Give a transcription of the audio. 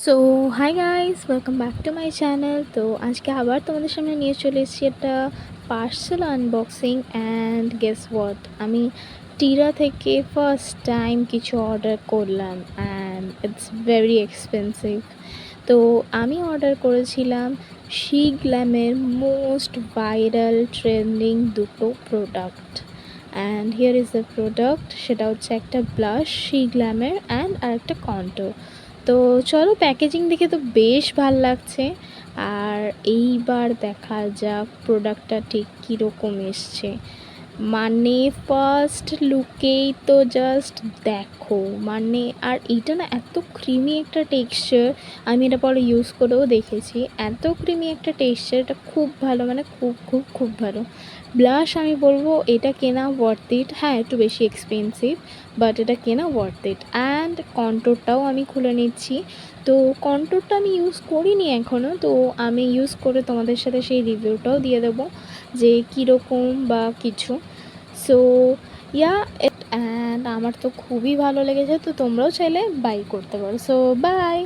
So hi guys, welcome back to my channel. তো আজকে আবার তোমাদের সামনে নিয়ে চলে এসেছি একটা parcel unboxing. And guess what, আমি টিরা থেকে ফার্স্ট টাইম কিছু অর্ডার করলাম অ্যান্ড ইটস ভেরি এক্সপেন্সিভ। তো আমি অর্ডার করেছিলাম শি গ্ল্যামের মোস্ট ভাইরাল ট্রেন্ডিং দুটো product. And here is the product, সেটা হচ্ছে একটা ব্লাশ শি গ্ল্যামের অ্যান্ড আর একটা কন্ট্রোল। তো চলো, প্যাকেজিং দেখে তো বেশ ভাল লাগছে। আর এইবার দেখা যাক প্রোডাক্টটা ঠিক কীরকম এসছে। মানে ফার্স্ট লুকেই তো জাস্ট দেখো, মানে আর এইটা না এত ক্রিমি একটা টেক্সচার। আমি এটা পরে ইউজ করেও দেখেছি, এত ক্রিমি একটা টেক্সচার, এটা খুব ভালো, মানে খুব খুব খুব ভালো ব্লাশ। আমি বলবো এটা কেনা ওয়ার্থ ইট। হ্যাঁ, একটু বেশি এক্সপেন্সিভ, বাট এটা কেনা ওয়ার্থ ইট। অ্যান্ড কন্ট্রোরটাও আমি খুলে নিচ্ছি। তো কন্ট্রোরটা আমি ইউজ করিনি এখনও, তো আমি ইউজ করে তোমাদের সাথে সেই রিভিউটাও দিয়ে দেবো যে কীরকম বা কিছু। সো ইয়া অ্যান্ড আমার তো খুবই ভালো লেগেছে, তো তোমরাও চাইলে বাই করতে পারো। So by.